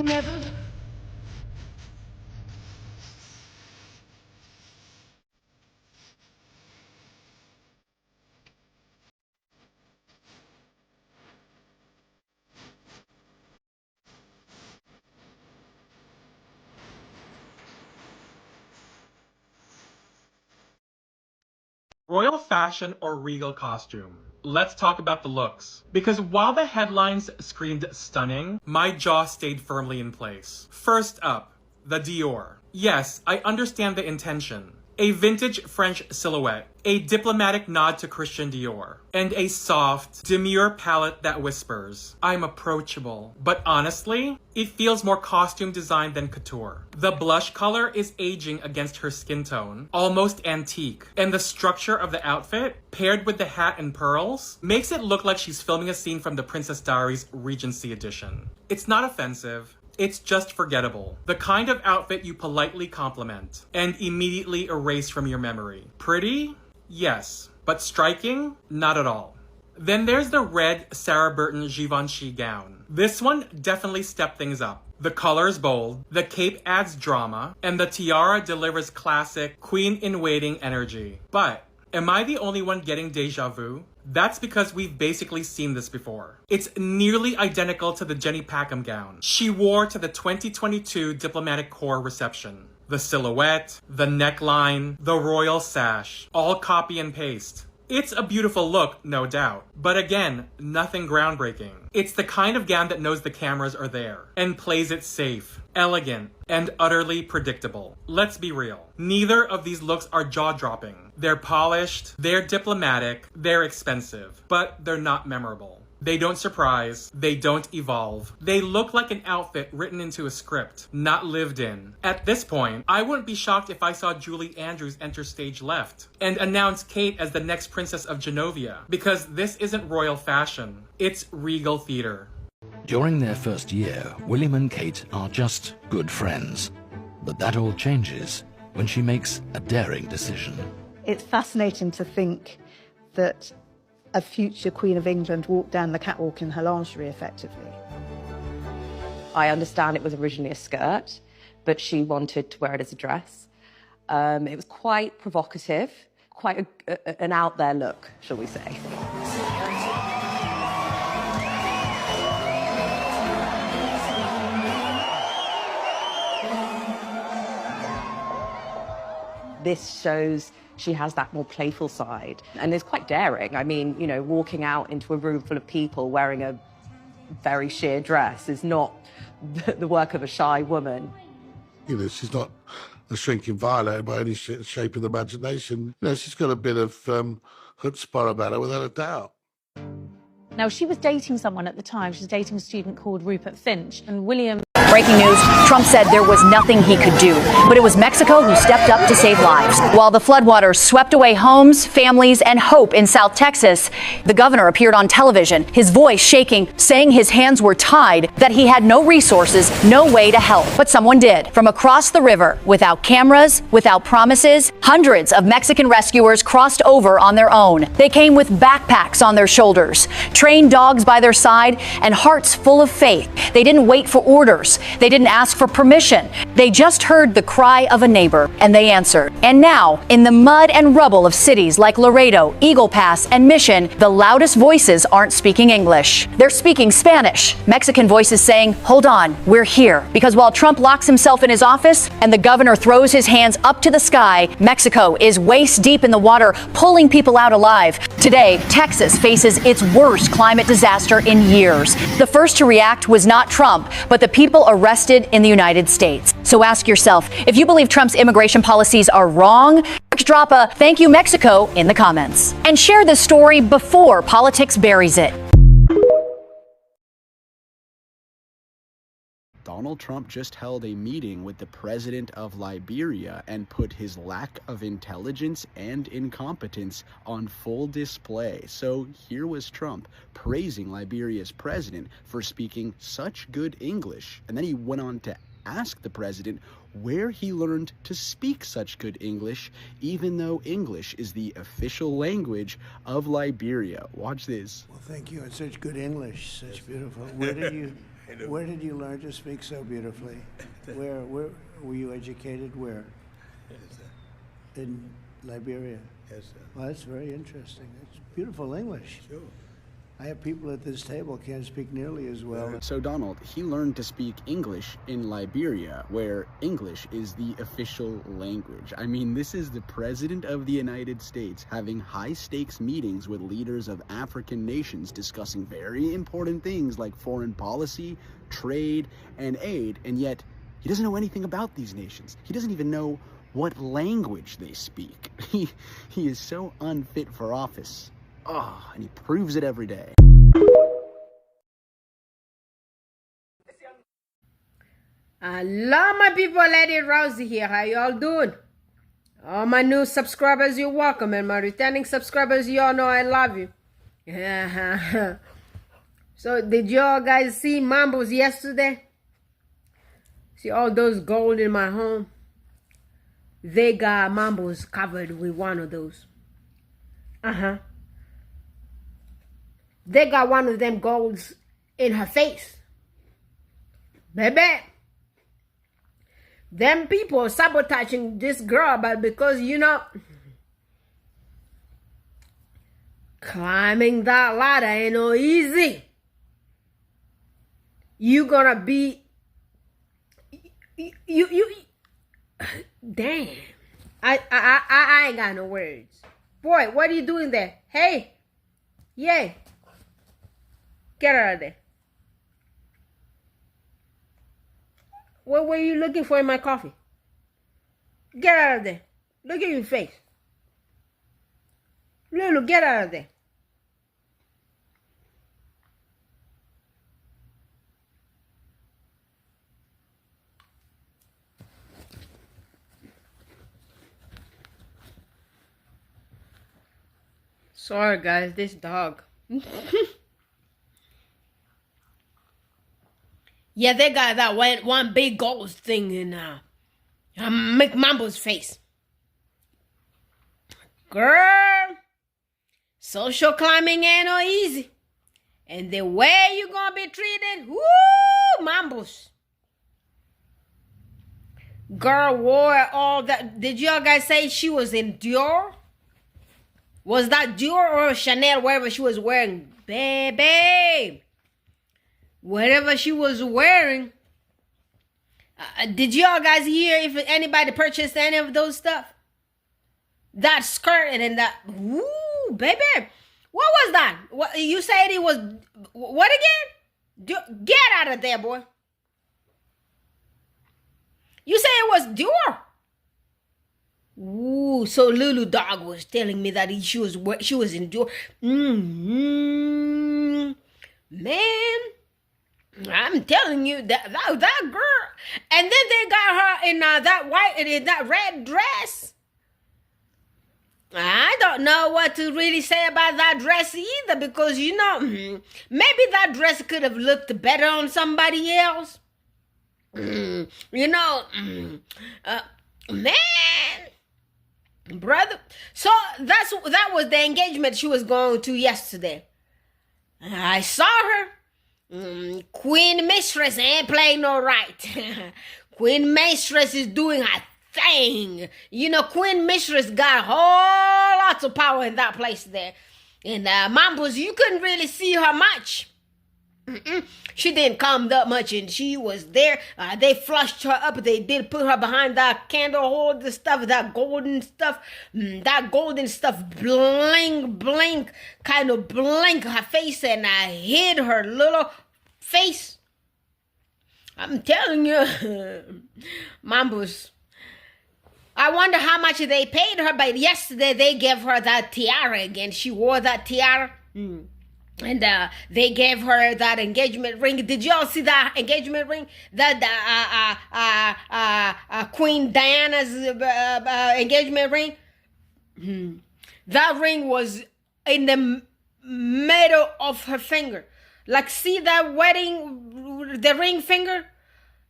never. Royal fashion or regal costume? Let's talk about the looks. Because while the headlines screamed stunning, my jaw stayed firmly in place. First up, the Dior. Yes, I understand the intention. A vintage French silhouette, a diplomatic nod to Christian Dior, and a soft, demure palette that whispers, I'm approachable. But honestly, it feels more costume design than couture. The blush color is aging against her skin tone, almost antique, and the structure of the outfit, paired with the hat and pearls, makes it look like she's filming a scene from the Princess Diaries Regency edition. It's not offensive. It's just forgettable. The kind of outfit you politely compliment and immediately erase from your memory. Pretty? Yes. But striking? Not at all. Then there's the red Sarah Burton Givenchy gown. This one definitely stepped things up. The color is bold, the cape adds drama, and the tiara delivers classic queen-in-waiting energy. But am I the only one getting deja vu? That's because we've basically seen this before. It's nearly identical to the Jenny Packham gown she wore to the 2022 Diplomatic Corps reception. The silhouette, the neckline, the royal sash, all copy and paste. It's a beautiful look, no doubt. But again, nothing groundbreaking. It's the kind of gown that knows the cameras are there and plays it safe, elegant, and utterly predictable. Let's be real. Neither of these looks are jaw-dropping. They're polished, they're diplomatic, they're expensive, but they're not memorable. They don't surprise, they don't evolve. They look like an outfit written into a script, not lived in. At this point, I wouldn't be shocked if I saw Julie Andrews enter stage left and announce Kate as the next Princess of Genovia, because this isn't royal fashion, it's regal theater. During their first year, William and Kate are just good friends. But that all changes when she makes a daring decision. It's fascinating to think that a future Queen of England walked down the catwalk in her lingerie, effectively. I understand it was originally a skirt, but she wanted to wear it as a dress. It was quite provocative, quite an out there look, shall we say. This shows she has that more playful side and is quite daring. I mean, you know, walking out into a room full of people wearing a very sheer dress is not the work of a shy woman. You know, she's not a shrinking violet by any shape of the imagination. You know, she's got a bit of chutzpah about her, without a doubt. Now, she was dating someone at the time. She was dating a student called Rupert Finch, and William... Breaking news, Trump said there was nothing he could do, but it was Mexico who stepped up to save lives. While the floodwaters swept away homes, families, and hope in South Texas, the governor appeared on television, his voice shaking, saying his hands were tied, that he had no resources, no way to help. But someone did. From across the river, without cameras, without promises, hundreds of Mexican rescuers crossed over on their own. They came with backpacks on their shoulders, trained dogs by their side, and hearts full of faith. They didn't wait for orders. They didn't ask for permission. They just heard the cry of a neighbor, and they answered. And now, in the mud and rubble of cities like Laredo, Eagle Pass, and Mission, the loudest voices aren't speaking English. They're speaking Spanish. Mexican voices saying, hold on, we're here. Because while Trump locks himself in his office and the governor throws his hands up to the sky, Mexico is waist deep in the water, pulling people out alive. Today, Texas faces its worst climate disaster in years. The first to react was not Trump, but the people arrested in the United States. So ask yourself, if you believe Trump's immigration policies are wrong, drop a "Thank you, Mexico" in the comments. And share this story before politics buries it. Donald Trump just held a meeting with the president of Liberia and put his lack of intelligence and incompetence on full display. So here was Trump praising Liberia's president for speaking such good English. And then he went on to ask the president where he learned to speak such good English, even though English is the official language of Liberia. Watch this. Well, thank you. It's such good English, such beautiful. Where did you learn to speak so beautifully? Where were you educated? Where? In Liberia. Yes, sir. Well, that's very interesting. It's beautiful English. Sure. I have people at this table can't speak nearly as well. So Donald, he learned to speak English in Liberia, where English is the official language. I mean, this is the President of the United States having high-stakes meetings with leaders of African nations discussing very important things like foreign policy, trade, and aid, and yet he doesn't know anything about these nations. He doesn't even know what language they speak. He is so unfit for office. Oh, and he proves it every day. Hello, my people. Lady Rosie here. How y'all doing? All my new subscribers, you're welcome. And my returning subscribers, y'all know I love you. So, did y'all guys see Mambo's yesterday? See all those gold in my home? They got Mambo's covered with one of those. They got one of them golds in her face. Baby. Them people sabotaging this girl, but because, you know, climbing that ladder ain't no easy. You gonna be... Damn. I ain't got no words. Boy, what are you doing there? Hey. Yay. Get out of there. What were you looking for in my coffee? Get out of there. Look at your face. Lulu, get out of there. Sorry, guys, this dog. Yeah, they got that one big gold thing in McMambo's face. Girl, social climbing ain't no easy. And the way you gonna be treated, whoo, Mambos. Girl wore all that. Did y'all guys say she was in Dior? Was that Dior or Chanel, wherever she was wearing? Baby. Whatever she was wearing. Did y'all guys hear if anybody purchased any of those stuff? That skirt and then that. Woo, baby. What was that? What you said it was? What again? Get out of there, boy. You say it was Dior. Ooh, so Lulu Dog was telling me that she was in Dior. Man. I'm telling you that girl, and then they got her in that red dress. I don't know what to really say about that dress either, because you know, maybe that dress could have looked better on somebody else. You know, man, brother. So that was the engagement she was going to yesterday. I saw her. Queen Mistress ain't playing no right. Queen Mistress is doing her thing. You know, Queen Mistress got whole lots of power in that place there. And Mambos, you couldn't really see her much. She didn't come that much, and she was there. They flushed her up. They did put her behind that candle holder stuff, that golden stuff. That golden stuff blink, kind of blink her face, and hid her little face. I'm telling you, Mambos. I wonder how much they paid her, but yesterday they gave her that tiara again. She wore that tiara. And they gave her that engagement ring. Did y'all see that engagement ring? That Queen Diana's engagement ring? That ring was in the middle of her finger. Like, see that wedding, the ring finger?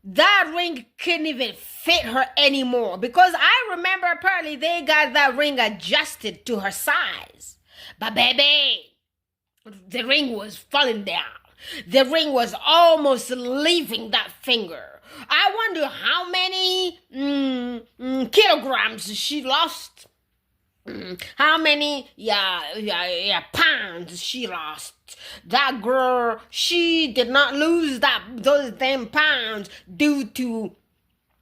that ring couldn't even fit her anymore, because I remember apparently they got that ring adjusted to her size. But baby, the ring was falling down. The ring was almost leaving that finger. I wonder how many kilograms she lost. How many pounds she lost. That girl, she did not lose those damn pounds due to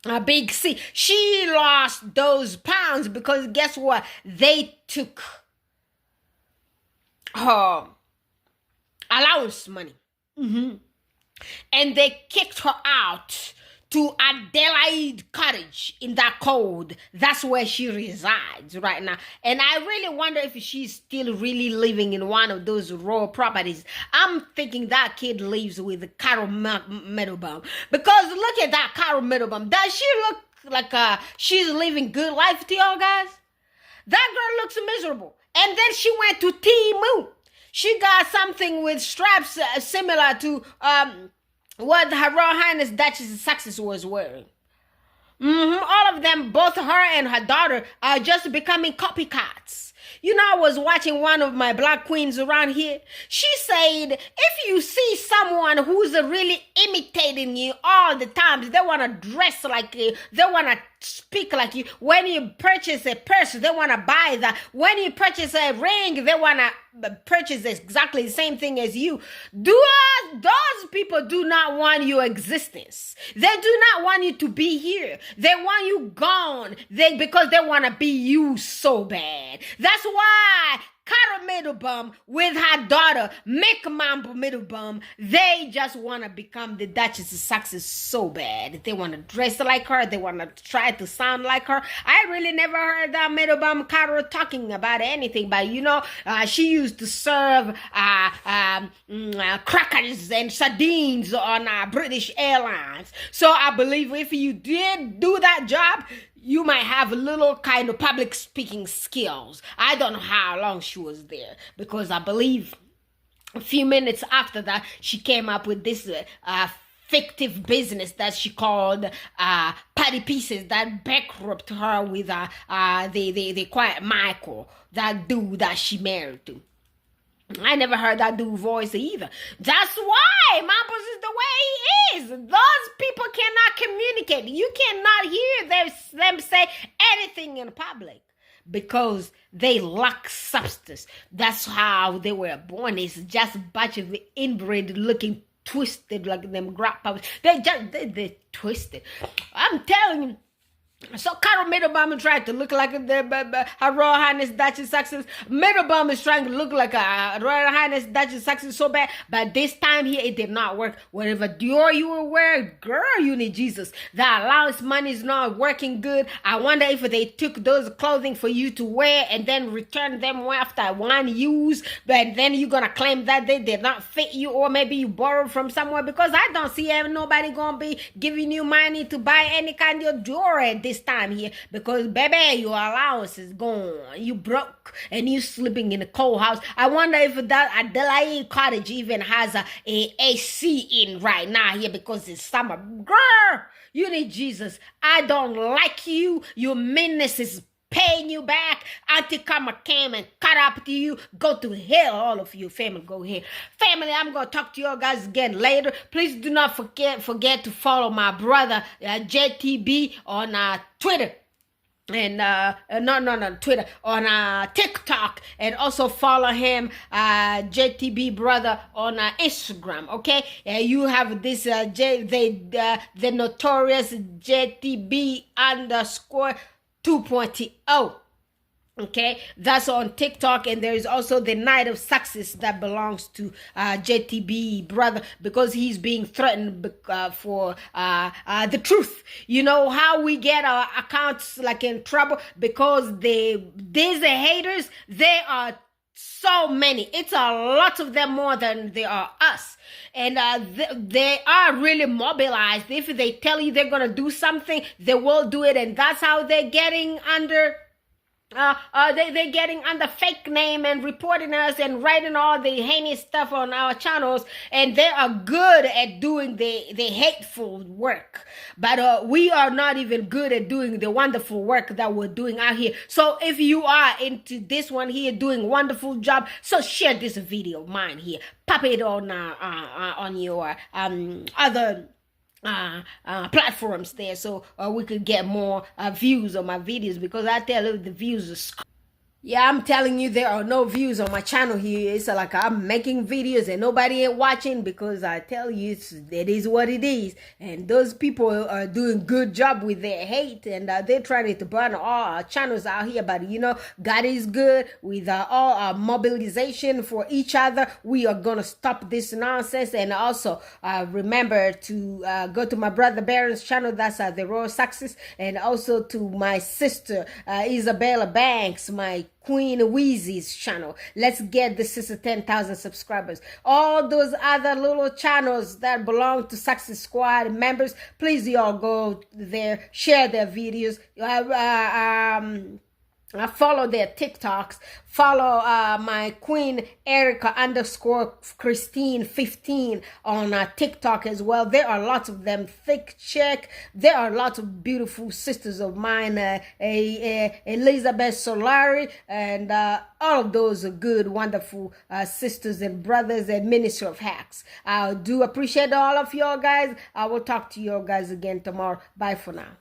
a big C. She lost those pounds because guess what? They took her allowance money. And they kicked her out to Adelaide Cottage in that code. That's where she resides right now. And I really wonder if she's still really living in one of those raw properties. I'm thinking that kid lives with Carol Middlebaum. Because look at that Carol Middlebaum. Does she look like she's living good life to y'all guys? That girl looks miserable. And then she went to Timu. She got something with straps similar to what Her Royal Highness Duchess of Sussex was wearing. All of them, both her and her daughter, are just becoming copycats. You know, I was watching one of my black queens around here. She said, if you see someone who's really imitating you all the time, they want to dress like you, they want to speak like you. When you purchase a purse, they want to buy that. When you purchase a ring, they want to purchase exactly the same thing as you. Those people do not want your existence. They do not want you to be here. They want you gone. Because they want to be you so bad. That's why Cara Middlebaum with her daughter, Mick Mambo Middlebaum, they just want to become the Duchess of Sussex so bad. They want to dress like her. They want to try to sound like her. I really never heard that Middlebaum Cara talking about anything, but you know, she used to serve crackers and sardines on British Airlines. So I believe if you did do that job, you might have a little kind of public speaking skills. I don't know how long she was there, because I believe a few minutes after that, she came up with this fictive business that she called Patty Pieces that bankrupted her with the Quiet Michael, that dude that she married to. I never heard that dude voice either. That's why Mampus is the way he is. Those people cannot communicate. You cannot hear them say anything in public because they lack substance. That's how they were born. It's just a bunch of inbred looking twisted like them grandpas. They twisted. I'm telling you. So Carol Middlebaum tried to look like Her Royal Highness Duchess of Sussex. Middlebaum is trying to look like a Royal Highness Duchess of Sussex so bad, but this time here it did not work. Whatever Dior you were wearing, girl, you need Jesus. The allowance money is not working good. I wonder if they took those clothing for you to wear and then return them after one use, but then you're gonna claim that they did not fit you, or maybe you borrowed from somewhere, because I don't see nobody gonna be giving you money to buy any kind of jewelry this time here, because baby, your allowance is gone. You broke and you sleeping in a cold house. I wonder if that Adelaide Cottage even has a AC in right now here because it's summer. Girl, you need Jesus. I don't like you. Your meanness is paying you back. Auntie Karma came and cut up to you. Go to hell, all of you. Family, go here. Family, I'm going to talk to you guys again later. Please do not forget to follow my brother, JTB, on Twitter. And Twitter, on TikTok, and also follow him, JTB brother, on Instagram. Okay, you have this the notorious JTB _ 2.0. Okay, that's on TikTok, and there is also the Night of Success that belongs to JTB brother, because he's being threatened for the truth. You know how we get our accounts like in trouble, because these haters, they are so many. It's a lot of them more than there are us. And they are really mobilized. If they tell you they're going to do something, they will do it. And that's how they're getting under They're getting under fake name and reporting us and writing all the heinous stuff on our channels, and they are good at doing the hateful work, but we are not even good at doing the wonderful work that we're doing out here. So if you are into this one here, doing wonderful job, so share this video of mine here, pop it on your other platforms there, so we could get more views on my videos, because I tell you the views are yeah, I'm telling you, there are no views on my channel here. It's like I'm making videos and nobody ain't watching, because I tell you, it is what it is. And those people are doing good job with their hate, and they're trying to burn all our channels out here. But you know, God is good. With all our mobilization for each other, we are gonna stop this nonsense. And also remember to go to my brother Baron's channel. That's the Royal Success, and also to my sister Isabella Banks, my Queen Wheezy's channel. Let's get the sister 10,000 subscribers. All those other little channels that belong to Success Squad members, please y'all go there, share their videos. Follow their TikToks. Follow my Queen Erica _ Christine 15 on TikTok as well. There are lots of them. Thick check. There are lots of beautiful sisters of mine. Elizabeth Solari, and all of those are good, wonderful sisters and brothers and Minister of Hacks. I do appreciate all of y'all guys. I will talk to you guys again tomorrow. Bye for now.